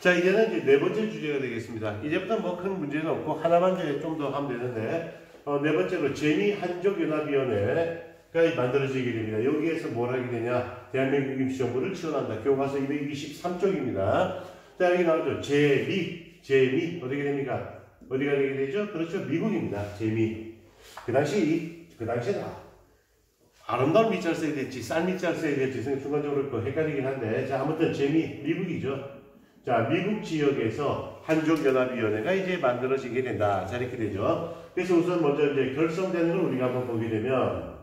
자, 이제는 이제 네 번째 주제가 되겠습니다. 이제부터 뭐 큰 문제는 없고 하나만 좀 더 하면 되는데, 네 번째로 재미한족연합위원회가 만들어지게 됩니다. 여기에서 뭘 하게 되냐? 대한민국 임시정부를 지원한다. 교과서 223쪽입니다. 자, 여기 나오죠. 재미 어떻게 됩니까? 어디가 되게 되죠? 그렇죠. 미국입니다. 재미. 그 당시에 아름다운 밑자를 써야 될지 싼 밑자를 써야 될지 순간적으로 헷갈리긴 한데, 자, 아무튼 재미 미국이죠. 자, 미국 지역에서 한족연합위원회가 이제 만들어지게 된다. 자, 이렇게 되죠. 그래서 우선 먼저 이제 결성되는 걸 우리가 한번 보게 되면,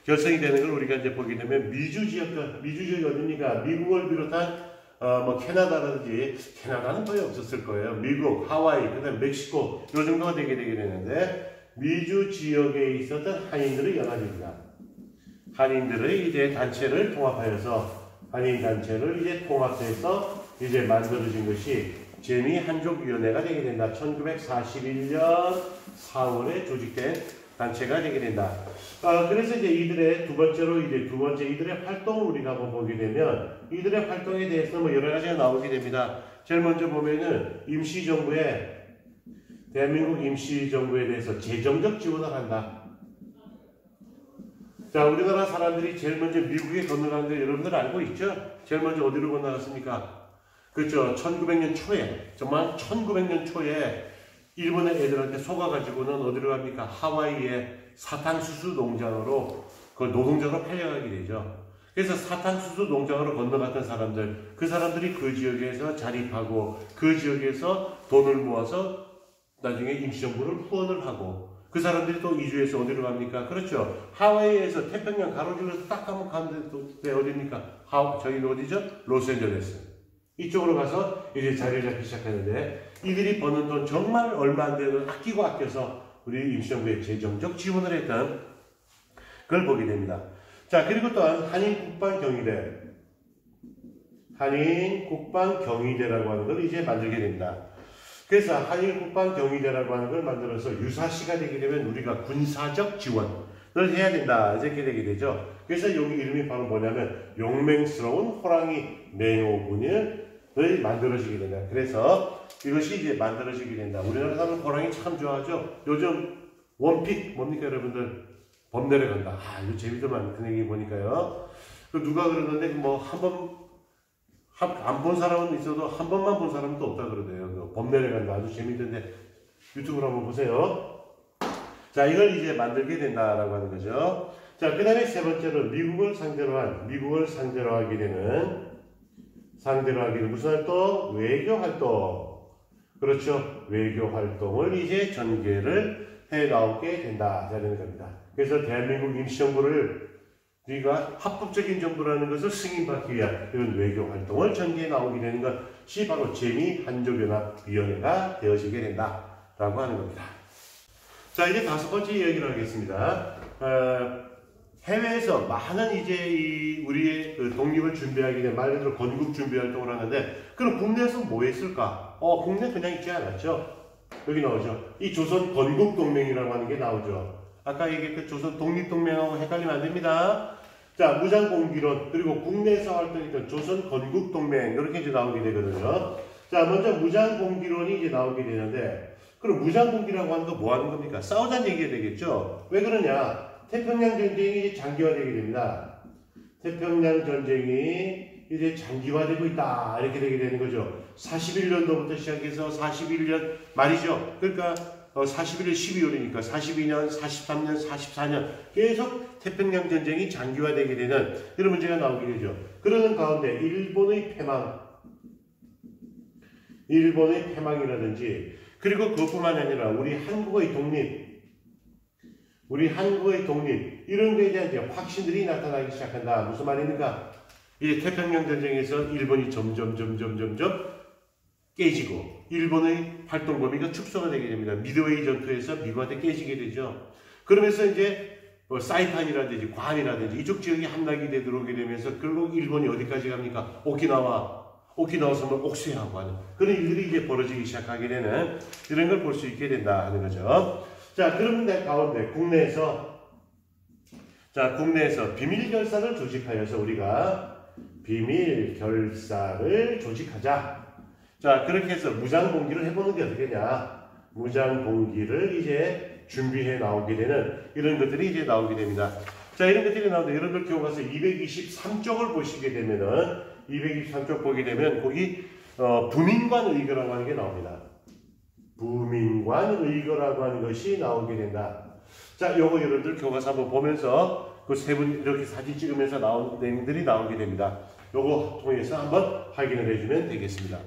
결성이 되는 걸 우리가 이제 보게 되면, 미주 지역이 어딥니까? 미국을 비롯한, 뭐, 캐나다라든지, 캐나다는 거의 없었을 거예요. 미국, 하와이, 그 다음에 멕시코, 요 정도가 되게 되는데, 미주 지역에 있었던 한인들의 연합입니다. 한인들의 이제 단체를 통합하여서, 한인 단체를 이제 통합해서 이제 만들어진 것이 재미한족위원회가 되게 된다. 1941년 4월에 조직된 단체가 되게 된다. 그래서 이제 이들의 두 번째 이들의 활동을 우리가 한번 보게 되면, 이들의 활동에 대해서 뭐 여러 가지가 나오게 됩니다. 제일 먼저 보면은 대한민국 임시정부에 대해서 재정적 지원을 한다. 자, 우리나라 사람들이 제일 먼저 미국에 건너간 거 여러분들 알고 있죠? 제일 먼저 어디로 건너갔습니까? 그렇죠. 1900년 초에, 정말 1900년 초에 일본의 애들한테 속아가지고는 어디로 갑니까? 하와이의 사탕수수 농장으로, 그 노동자로 팔려가게 되죠. 그래서 사탕수수 농장으로 건너갔던 사람들, 그 사람들이 그 지역에서 자립하고, 그 지역에서 돈을 모아서 나중에 임시정부를 후원을 하고, 그 사람들이 또 이주해서 어디로 갑니까? 그렇죠. 하와이에서 태평양 가로질러서 딱 한번 가면 어디입니까? 저기는 어디죠? 로스앤젤레스. 이쪽으로 가서 이제 자리를 잡기 시작하는데, 이들이 버는 돈 정말 얼마 안 되는 아껴서 우리 임시정부에 재정적 지원을 했던 그걸 보게 됩니다. 자, 그리고 또한 한인국방경위대라고 하는 걸 이제 만들게 됩니다. 그래서 한일국방경위대라고 하는 걸 만들어서 유사시가 되게 되면 우리가 군사적 지원을 해야 된다. 이렇게 되게 되죠. 그래서 여기 이름이 바로 뭐냐면 용맹스러운 호랑이 맹호군을 만들어지게 된다. 그래서 이것이 이제 만들어지게 된다. 우리나라 사람은 호랑이 참 좋아하죠. 요즘 원픽 뭡니까 여러분들? 범 내려간다. 이거 재미도만 그 얘기 보니까요. 누가 그러는데 뭐 안 본 사람은 있어도 한 번만 본 사람은 또 없다 그러대요. 범 내려간다. 아주 재밌던데 유튜브로 한번 보세요. 자, 이걸 이제 만들게 된다라고 하는 거죠. 자, 그 다음에 세 번째로 미국을 상대로 하게 되는 무슨 활동? 외교 활동. 그렇죠. 외교 활동을 이제 전개를 해 나오게 된다. 라는 겁니다. 그래서 대한민국 임시정부를 우리가 합법적인 정부라는 것을 승인받기 위한 이런 외교 활동을 전개해 나오게 되는 것이 바로 재미한족연합위원회가 되어지게 된다라고 하는 겁니다. 자, 이제 다섯 번째 이야기를 하겠습니다. 해외에서 많은 이제 우리의 그 독립을 준비하게 된 말 그대로 건국 준비 활동을 하는데, 그럼 국내에서 뭐 했을까? 국내 그냥 있지 않았죠. 여기 나오죠. 이 조선 건국동맹이라고 하는 게 나오죠. 아까 얘기했던 조선 독립동맹하고 헷갈리면 안 됩니다. 자, 무장공기론, 그리고 국내에서 활동했던 조선 건국동맹, 이렇게 이제 나오게 되거든요. 자, 먼저 무장공기론이 이제 나오게 되는데, 그럼 무장공기라고 하는 거 뭐 하는 겁니까? 싸우자는 얘기가 되겠죠? 왜 그러냐? 태평양 전쟁이 이제 장기화되게 됩니다. 태평양 전쟁이 이제 장기화되고 있다. 이렇게 되게 되는 거죠. 41년도부터 시작해서 41년 말이죠. 그러니까 41년 12월이니까 42년, 43년, 44년 계속 태평양 전쟁이 장기화되게 되는 이런 문제가 나오게 되죠. 그러는 가운데 일본의 패망이라든지, 그리고 그것뿐만 아니라 우리 한국의 독립 이런 거에 대한 이제 확신들이 나타나기 시작한다. 무슨 말입니까? 이제 태평양 전쟁에서 일본이 점점 깨지고 일본의 활동 범위가 축소가 되게 됩니다. 미드웨이 전투에서 미국한테 깨지게 되죠. 그러면서 이제 사이판이라든지 괌이라든지 이쪽 지역이 함락이 들어오게 되면서 결국 일본이 어디까지 갑니까? 오키나와 섬을 옥쇄하고 하는 그런 일들이 이제 벌어지기 시작하게 되는 이런 걸 볼 수 있게 된다 하는 거죠. 자, 그런데 가운데 국내에서 비밀결사를 조직하여서 우리가 비밀결사를 조직하자. 자, 그렇게 해서 무장봉기를 해보는 게 어떻겠냐. 무장봉기를 이제 준비해 나오게 되는 이런 것들이 이제 나오게 됩니다. 자, 이런 것들이 나오는데 여러분들 교과서 223쪽을 보시게 되면은 223쪽 보게 되면 거기 부민관 의거라고 하는 게 나옵니다. 부민관 의거라고 하는 것이 나오게 된다. 자, 요거 여러분들 교과서 한번 보면서 그 세 분 이렇게 사진 찍으면서 나온 내용들이 나오게 됩니다. 요거 통해서 한번 확인을 해주면 되겠습니다.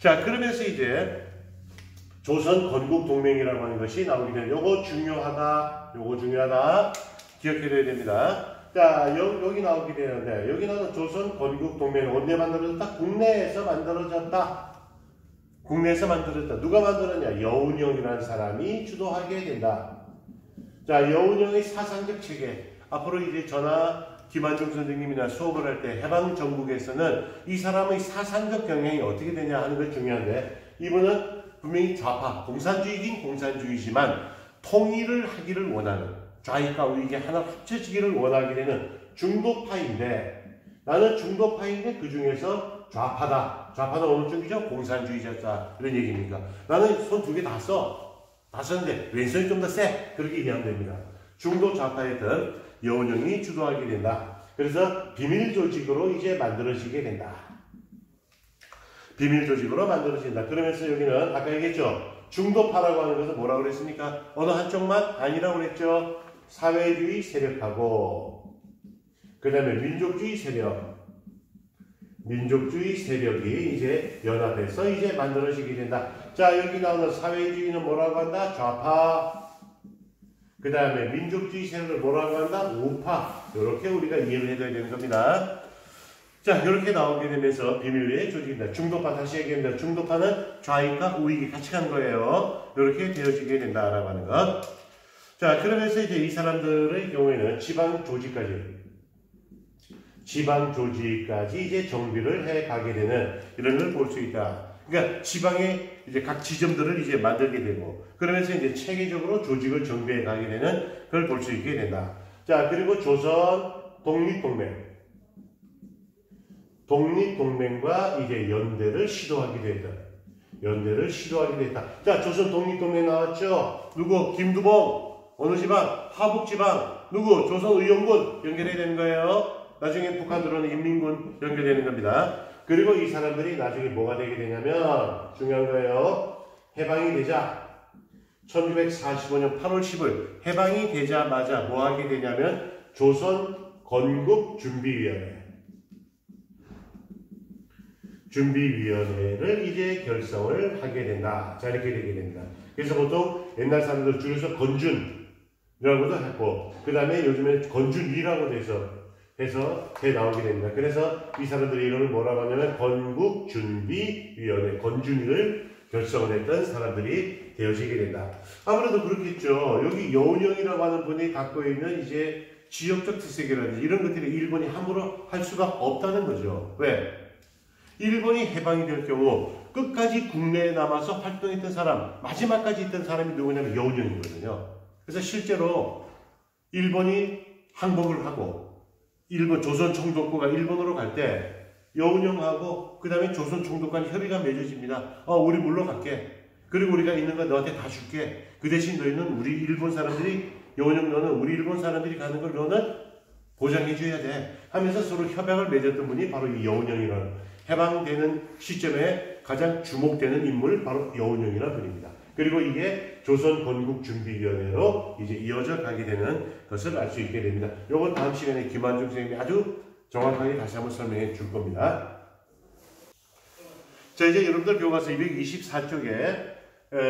자, 그러면서 이제 조선 건국 동맹이라고 하는 것이 나오게 되는 요거 중요하다. 요거 중요하다. 기억해둬야 됩니다. 자, 여기 나오게 되는데 여기 나오는 조선 건국 동맹은 언제 만들어졌다? 국내에서 만들어졌다. 국내에서 만들어졌다. 누가 만들었냐? 여운형이라는 사람이 주도하게 된다. 자, 여운형의 사상적 체계. 앞으로 이제 저나 김한중 선생님이나 수업을 할 때 해방 정국에서는 이 사람의 사상적 경향이 어떻게 되냐 하는 것이 중요한데 이분은 분명히 좌파, 공산주의긴 공산주의지만 통일을 하기를 원하는 좌익과 우익이 하나 합쳐지기를 원하게 되는 중도파인데 나는 중도파인데 그 중에서 좌파다. 좌파는 어느 쪽이죠? 공산주의자다. 이런 얘기입니까? 나는 손 두 개 다 써. 다 썼는데 왼손이 좀 더 세. 그렇게 이해하면 됩니다. 중도 좌파였던 여운형이 주도하게 된다. 그래서 비밀 조직으로 이제 만들어지게 된다. 비밀 조직으로 만들어진다. 그러면서 여기는 아까 얘기했죠. 중도파라고 하는 것은 뭐라고 그랬습니까? 어느 한쪽만 아니라고 그랬죠. 사회주의 세력하고 그 다음에 민족주의 세력이 이제 연합해서 이제 만들어지게 된다. 자, 여기 나오는 사회주의는 뭐라고 한다? 좌파. 그 다음에 민족주의 세력을 뭐라고 한다? 우파. 이렇게 우리가 이해를 해줘야 되는 겁니다. 자, 이렇게 나오게 되면서 비밀의 조직입니다. 중도파 다시 얘기합니다. 중도파는 좌익과 우익이 같이 간 거예요. 이렇게 되어지게 된다라고 하는 것. 자, 그러면서 이제 이 사람들의 경우에는 지방 조직까지 이제 정비를 해 가게 되는 이런 걸 볼 수 있다. 그러니까 지방의 이제 각 지점들을 이제 만들게 되고 그러면서 이제 체계적으로 조직을 정비해 가게 되는 걸 볼 수 있게 된다. 자, 그리고 조선 독립동맹과 이제 연대를 시도하게 됐다. 자, 조선 독립동맹 나왔죠? 누구? 김두봉. 어느 지방? 하북지방. 누구? 조선의용군 연결해야 되는 거예요. 나중에 북한 들어오는 인민군 연결되는 겁니다. 그리고 이 사람들이 나중에 뭐가 되게 되냐면 중요한 거예요. 해방이 되자 1945년 8월 10일 해방이 되자마자 뭐 하게 되냐면 조선 건국 준비위원회를 이제 결성을 하게 된다. 자, 이렇게 되게 됩니다. 그래서 보통 옛날 사람들 줄여서 건준이라고도 했고 그 다음에 요즘에 건준위라고 해서 나오게 됩니다. 그래서 이 사람들의 이름을 뭐라고 하냐면 건국준비위원회, 건준위를 결성을 했던 사람들이 되어지게 된다. 아무래도 그렇겠죠. 여기 여운형이라고 하는 분이 갖고 있는 이제 지역적 특색이라든지 이런 것들이 일본이 함부로 할 수가 없다는 거죠. 왜? 일본이 해방이 될 경우 끝까지 국내에 남아서 활동했던 사람, 마지막까지 있던 사람이 누구냐면 여운형이거든요. 그래서 실제로 일본이 항복을 하고 일본 조선 총독부가 일본으로 갈 때 여운형하고 그 다음에 조선 총독간 협의가 맺어집니다. 우리 물러갈게. 그리고 우리가 있는 거 너한테 다 줄게. 그 대신 너희는 우리 일본 사람들이 여운형 너는 우리 일본 사람들이 가는 걸 너는 보장해 줘야 돼. 하면서 서로 협약을 맺었던 분이 바로 이 여운형이라는 해방되는 시점에 가장 주목되는 인물 바로 여운형이라는 분입니다. 그리고 이게 조선 건국준비위원회로 이제 이어져 가게 되는 것을 알 수 있게 됩니다. 요건 다음 시간에 김한중 선생님이 아주 정확하게 다시 한번 설명해 줄 겁니다. 자, 이제 여러분들 교과서 224쪽에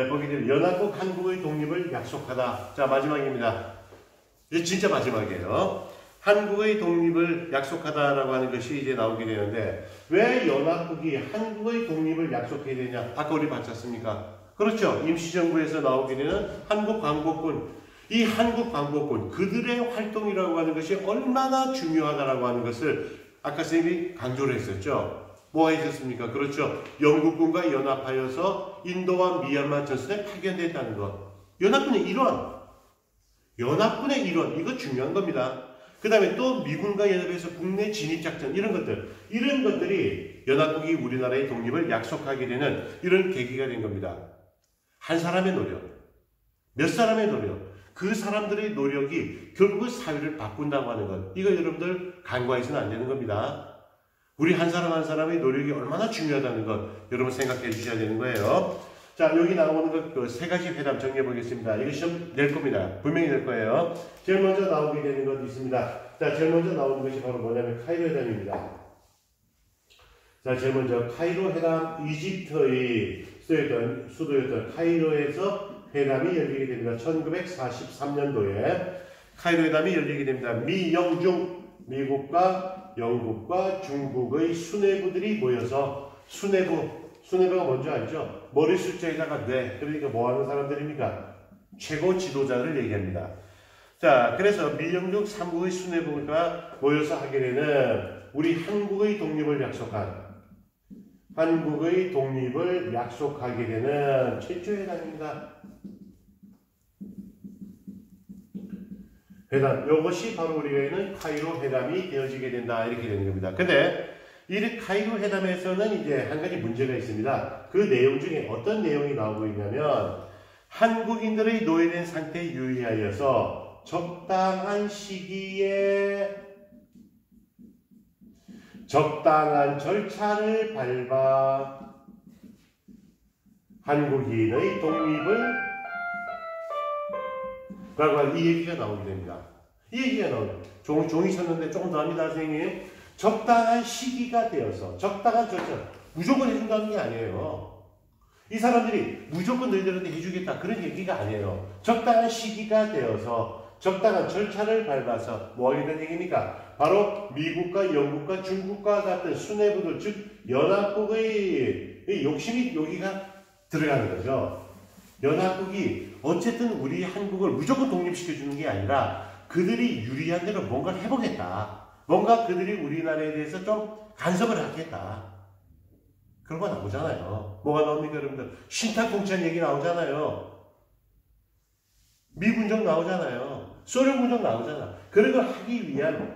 보게 되면 연합국 한국의 독립을 약속하다. 자, 마지막입니다. 이제 진짜 마지막이에요. 한국의 독립을 약속하다라고 하는 것이 이제 나오게 되는데 왜 연합국이 한국의 독립을 약속해야 되냐? 아까 우리 봤지 않습니까? 그렇죠. 임시정부에서 나오게 되는 한국광복군. 이 한국광복군, 그들의 활동이라고 하는 것이 얼마나 중요하다라고 하는 것을 아까 선생님이 강조를 했었죠. 뭐가 있었습니까? 그렇죠. 영국군과 연합하여서 인도와 미얀마 전선에 파견됐다는 것. 연합군의 일원. 이거 중요한 겁니다. 그 다음에 또 미군과 연합해서 국내 진입작전 이런 것들이 연합국이 우리나라의 독립을 약속하게 되는 이런 계기가 된 겁니다. 한 사람의 노력, 몇 사람의 노력, 그 사람들의 노력이 결국은 사회를 바꾼다고 하는 것, 이거 여러분들 간과해서는 안 되는 겁니다. 우리 한 사람 한 사람의 노력이 얼마나 중요하다는 것 여러분 생각해 주셔야 되는 거예요. 자, 여기 나오는 것 그 세 가지 회담 정리해 보겠습니다. 이거 시험 낼 겁니다. 분명히 낼 거예요. 제일 먼저 나오게 되는 것이 있습니다. 자, 제일 먼저 나오는 것이 바로 뭐냐면 카이로 회담입니다. 자, 제일 먼저 카이로 회담, 이집트의 수도였던 카이로에서 회담이 열리게 됩니다. 1943년도에 카이로 회담이 열리게 됩니다. 미국과 영국과 중국의 수뇌부들이 모여서 수뇌부가 뭔지 알죠? 머리 숫자에다가 뇌, 그러니까 뭐 하는 사람들입니까? 최고 지도자를 얘기합니다. 자, 그래서 미영중 3국의 수뇌부가 모여서 하게 되는 우리 한국의 독립을 약속하게 되는 최초 회담입니다. 회담, 이것이 바로 우리가 있는 카이로 회담이 되어지게 된다, 이렇게 되는 겁니다. 근데 이 카이로 회담에서는 이제 한 가지 문제가 있습니다. 그 내용 중에 어떤 내용이 나오고 있냐면, 한국인들의 노예된 상태에 유의하여서 적당한 시기에 적당한 절차를 밟아 한국인의 독립을 라고 하는 이 얘기가 나오게 됩니다. 이 얘기가 나오게 됩니다. 종이 쳤는데 조금 더 합니다, 선생님. 적당한 시기가 되어서 적당한 절차, 무조건 해준다는 게 아니에요. 이 사람들이 무조건 너희들한테 해주겠다 그런 얘기가 아니에요. 적당한 시기가 되어서 적당한 절차를 밟아서 뭐 하겠다는 얘기입니까? 바로 미국과 영국과 중국과 같은 수뇌부들, 즉 연합국의 욕심이 여기가 들어가는 거죠. 연합국이 어쨌든 우리 한국을 무조건 독립시켜주는 게 아니라 그들이 유리한 대로 뭔가를 해보겠다. 뭔가 그들이 우리나라에 대해서 좀 간섭을 하겠다. 그런 거 나오잖아요. 뭐가 나옵니까, 여러분들? 신탁공천 얘기 나오잖아요. 미군정 나오잖아요. 소련군정 나오잖아. 그런 걸 하기 위한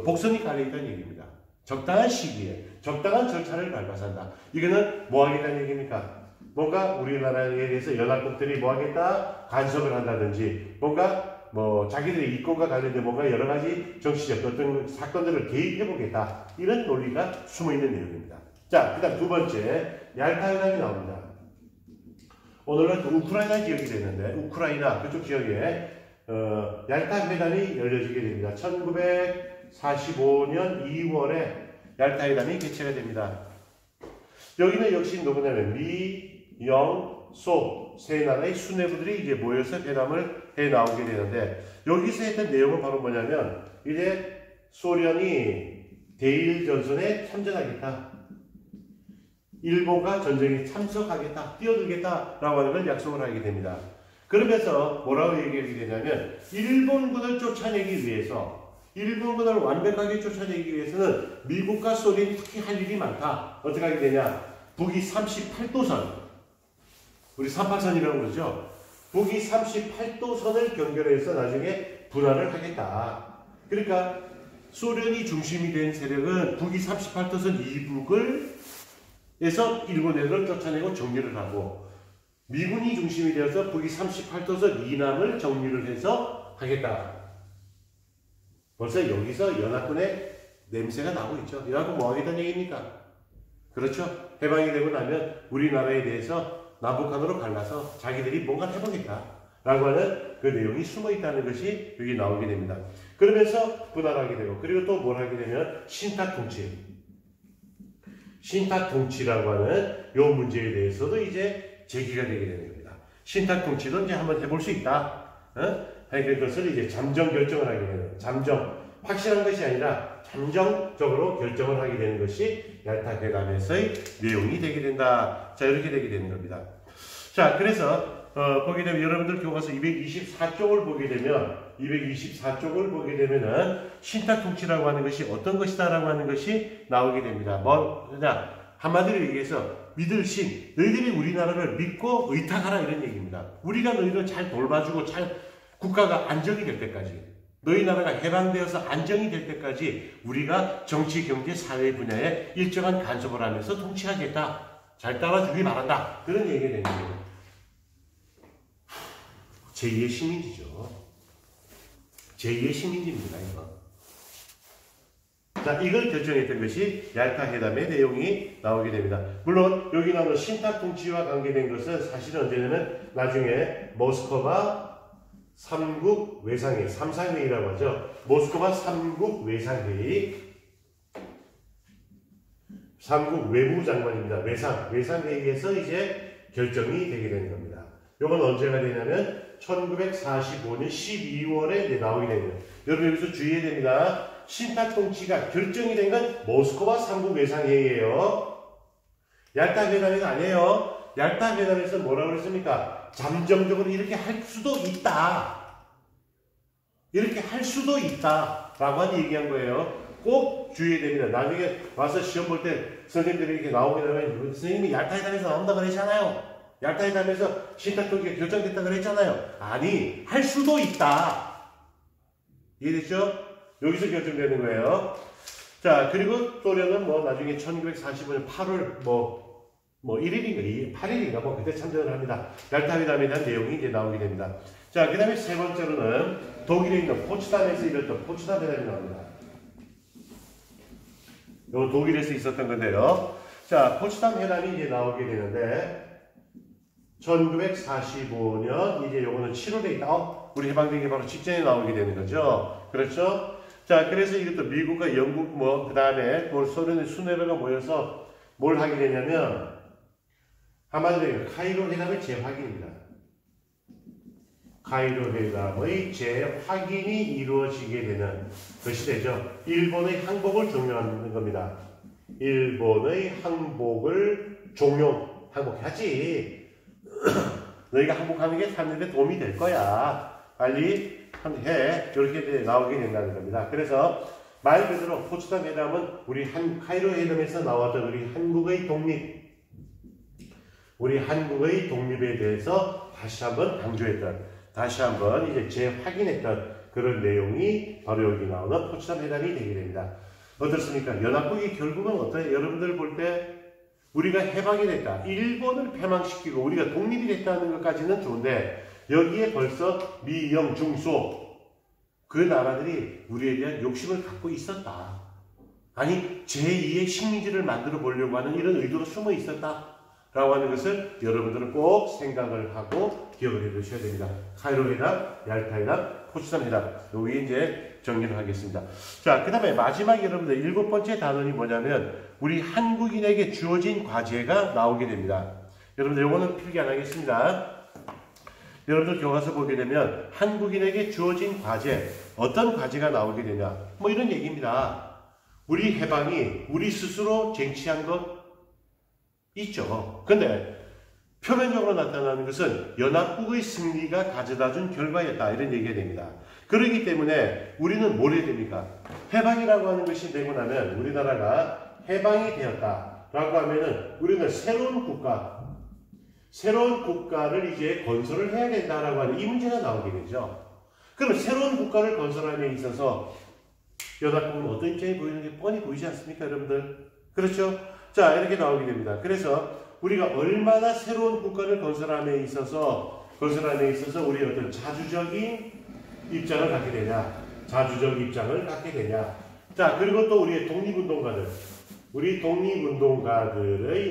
복선이 깔려있다는 얘기입니다. 적당한 시기에 적당한 절차를 밟아서 한다. 이거는 뭐 하겠다는 얘기입니까? 뭔가 우리나라에 대해서 연합국들이 뭐 하겠다? 간섭을 한다든지 뭔가 뭐 자기들의 이권과 관련된 뭔가 여러 가지 정치적 어떤 사건들을 개입해보겠다. 이런 논리가 숨어있는 내용입니다. 자, 그 다음 두 번째, 얄타 회담이 나옵니다. 오늘은 우크라이나 지역이 되는데 우크라이나 그쪽 지역에 얄타 회담이 열려지게 됩니다. 1945년 2월에 얄타 회담이 개최가 됩니다. 여기는 역시 누구냐면 미, 영, 소 세 나라의 수뇌부들이 이제 모여서 회담을 해 나오게 되는데 여기서 했던 내용은 바로 뭐냐면 이제 소련이 대일 전선에 참전하겠다. 일본과 전쟁에 참석하겠다. 뛰어들겠다라고 하는 걸 약속을 하게 됩니다. 그러면서 뭐라고 얘기하게 되냐면 일본군을 쫓아내기 위해서 일본군을 완벽하게 쫓아내기 위해서는 미국과 소련이 특히 할 일이 많다. 어떻게 하게 되냐? 북위 38도선 우리 38선이라고 그러죠. 북위 38도선을 경결해서 나중에 분할을 하겠다. 그러니까 소련이 중심이 된 세력은 북위 38도선 이북을 에서 일본을 쫓아내고 정리를 하고 미군이 중심이 되어서 북위 38도선 이남을 정리를 해서 하겠다. 벌써 여기서 연합군의 냄새가 나오고 있죠. 연합군 뭐 하겠다는 얘기입니까? 그렇죠. 해방이 되고 나면 우리나라에 대해서 남북한으로 갈라서 자기들이 뭔가 해보겠다 라고 하는 그 내용이 숨어 있다는 것이 여기 나오게 됩니다. 그러면서 분할하게 되고 그리고 또 뭘 하게 되면 신탁통치라고 하는 이 문제에 대해서도 이제 제기가 되게 되는 겁니다. 신탁통치도 이제 한번 해볼 수 있다. 그것을 이제 잠정 결정을 하게 되는 확실한 것이 아니라 잠정적으로 결정을 하게 되는 것이 얄타 회담에서의 내용이 되게 된다. 자, 이렇게 되게 되는 겁니다. 자, 그래서 보게 되면 여러분들 교과서 224쪽을 보게 되면은 신탁통치라고 하는 것이 어떤 것이다라고 하는 것이 나오게 됩니다. 뭐냐? 한마디로 얘기해서 믿을 신, 너희들이 우리나라를 믿고 의탁하라 이런 얘기입니다. 우리가 너희를 잘 돌봐주고 잘 국가가 안정이 될 때까지 너희 나라가 해방되어서 안정이 될 때까지 우리가 정치, 경제, 사회 분야에 일정한 간섭을 하면서 통치하겠다. 잘 따라주길 바란다. 그런 얘기가 되는 거예요. 제2의 식민지죠. 제2의 식민지입니다, 이거. 자, 이걸 결정했던 것이 얄타 회담의 내용이 나오게 됩니다. 물론 여기 나오는 신탁 통치와 관계된 것은 사실은 언제냐면 나중에 모스크바 3국 외상회의, 3상회의라고 하죠. 모스크바 3국 외상회의, 3국 외무장관입니다. 외상회의에서 이제 결정이 되게 되는 겁니다. 이건 언제가 되냐면 1945년 12월에 나오게 됩니다. 여러분 여기서 주의해야 됩니다. 신탁 통치가 결정이 된 건 모스크바 3국 외상회의예요. 얄타 회담이 아니에요. 얄타 회담에서 뭐라고 그랬습니까? 잠정적으로 이렇게 할 수도 있다. 이렇게 할 수도 있다. 라고 얘기한 거예요. 꼭 주의해야 됩니다. 나중에 와서 시험 볼 때 선생님들이 이렇게 나오게 되면 선생님이 얄타 회담에서 나온다 그랬잖아요. 얄타 회담에서 신탁 통치가 결정됐다 그랬잖아요. 아니, 할 수도 있다. 이해됐죠? 여기서 결정되는 거예요. 자, 그리고 소련은 나중에 1945년 8월 1일인가 8일인가 그때 참전을 합니다. 얄타 회담에 대한 내용이 이제 나오게 됩니다. 자, 그 다음에 세 번째로는 독일에 있는 포츠담에서 이뤘던 포츠담 회담이 나옵니다. 이거 독일에서 있었던 건데요. 자, 포츠담 회담이 이제 나오게 되는데 1945년 이제 요거는 7월에 있다. 우리 해방되기 바로 직전에 나오게 되는 거죠. 그렇죠? 자, 그래서 이것도 미국과 영국 그 다음에 소련의 수뇌부가 모여서 뭘 하게 되냐면 한마디로 카이로 회담의 재확인입니다. 카이로 회담의 재확인이 이루어지게 되는 것이 되죠. 일본의 항복을 종용하는 겁니다. 일본의 항복을 항복하지. 너희가 항복하는 게 사는데 도움이 될 거야. 빨리 해. 이렇게 나오게 된다는 겁니다. 그래서 말 그대로 포츠담 회담은 우리 카이로 회담에서 나왔던 우리 한국의 독립에 대해서 다시 한번 강조했던, 다시 한번 이제 재확인했던 그런 내용이 바로 여기 나오는 포츠담 회담이 되게 됩니다. 어떻습니까? 연합국이 결국은 어때요? 여러분들 볼 때 우리가 해방이 됐다. 일본을 패망시키고 우리가 독립이 됐다는 것까지는 좋은데 여기에 벌써 미, 영, 중, 소 그 나라들이 우리에 대한 욕심을 갖고 있었다. 아니 제2의 식민지를 만들어 보려고 하는 이런 의도로 숨어 있었다. 라고 하는 것을 여러분들은 꼭 생각을 하고 기억을 해 두셔야 됩니다. 카이로 회담, 얄타 회담, 포츠담 회담. 여기 이제 정리를 하겠습니다. 자, 그 다음에 마지막 여러분들 7번째 단원이 뭐냐면 우리 한국인에게 주어진 과제가 나오게 됩니다. 여러분들 요거는 필기 안 하겠습니다. 여러분들 교과서 보게 되면 한국인에게 주어진 과제, 어떤 과제가 나오게 되냐 이런 얘기입니다. 우리 해방이 우리 스스로 쟁취한 것 있죠. 근데 표면적으로 나타나는 것은 연합국의 승리가 가져다준 결과였다. 이런 얘기가 됩니다. 그렇기 때문에 우리는 뭘 해야 됩니까? 해방이라고 하는 것이 되고 나면 우리나라가 해방이 되었다라고 하면은 우리는 새로운 국가를 이제 건설을 해야 된다라고 하는 이 문제가 나오게 되죠. 그럼 새로운 국가를 건설함에 있어서 연합국은 어떤 입장이 보이는 게 뻔히 보이지 않습니까, 여러분들? 그렇죠? 자, 이렇게 나오게 됩니다. 그래서 우리가 얼마나 새로운 국가를 건설함에 있어서 우리 어떤 자주적인 입장을 갖게 되냐, 자주적 입장을 갖게 되냐. 자, 그리고 또 우리의 독립운동가들의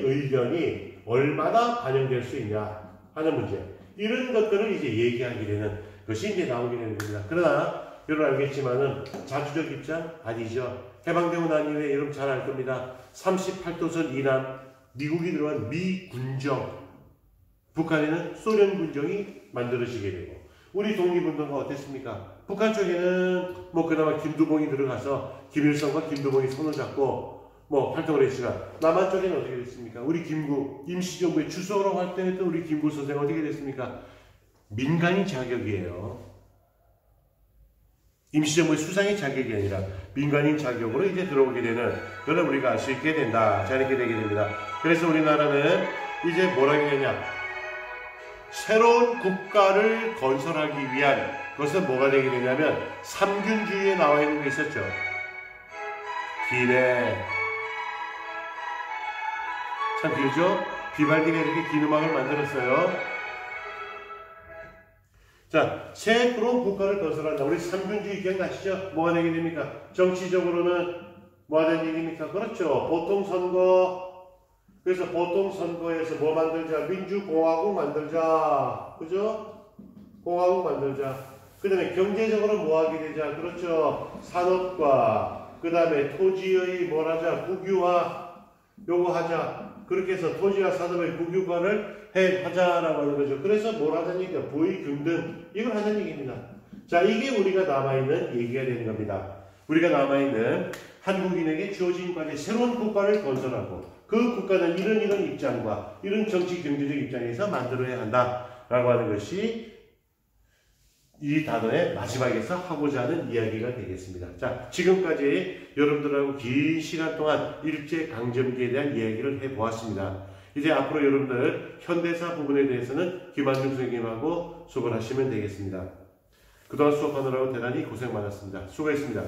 의견이 얼마나 반영될 수 있냐 하는 문제. 이런 것들을 이제 얘기하게 되는 것이 이제 나오게 되는 겁니다. 그러나 여러분 알겠지만은 자주적 입장 아니죠. 해방되고 난 이후에 여러분 잘 알 겁니다. 38도선 이남 미국이 들어간 미군정, 북한에는 소련 군정이 만들어지게 되고 우리 독립운동가 어땠습니까? 북한 쪽에는 그나마 김두봉이 들어가서 김일성과 김두봉이 손을 잡고 활동을 했지만 남한 쪽에는 어떻게 됐습니까? 우리 김구 임시정부의 주석으로 활동했던 우리 김구 선생 어떻게 됐습니까? 민간인 자격이에요. 임시정부의 수상의 자격이 아니라 민간인 자격으로 이제 들어오게 되는 그걸 우리가 알 수 있게 된다. 자, 이렇게 되게 됩니다. 그래서 우리나라는 이제 뭐라고 하냐? 새로운 국가를 건설하기 위한 그것은 뭐가 되게 되냐면 삼균주의에 나와 있는 게 있었죠. 기네. 참 길죠? 비발디가 이렇게 긴 음악을 만들었어요. 자, 새 그런 국가를 건설한다. 우리 삼균주의 기억나시죠? 뭐가 되게 됩니까? 정치적으로는 뭐 하는 얘기입니까? 그렇죠. 보통선거. 그래서 보통선거에서 뭐 만들자? 민주공화국 만들자. 그죠? 공화국 만들자. 그 다음에 경제적으로 뭐 하게 되자? 그렇죠. 산업과, 그 다음에 토지의 뭘 하자? 국유화. 요거 하자. 그렇게 해서 토지와 산업의 국유화를 하자라고 하는 거죠. 그래서 뭘 하자는 얘기가 부의균등. 이걸 하자는 얘기입니다. 자, 이게 우리가 남아있는 얘기가 되는 겁니다. 우리가 남아있는 한국인에게 주어진 과제 새로운 국가를 건설하고 그 국가는 이런 입장과 이런 정치 경제적 입장에서 만들어야 한다라고 하는 것이 이 단어의 마지막에서 하고자 하는 이야기가 되겠습니다. 자, 지금까지 여러분들하고 긴 시간 동안 일제강점기에 대한 이야기를 해보았습니다. 이제 앞으로 여러분들 현대사 부분에 대해서는 김한중 선생님하고 수업을 하시면 되겠습니다. 그동안 수업하느라고 대단히 고생 많았습니다. 수고했습니다.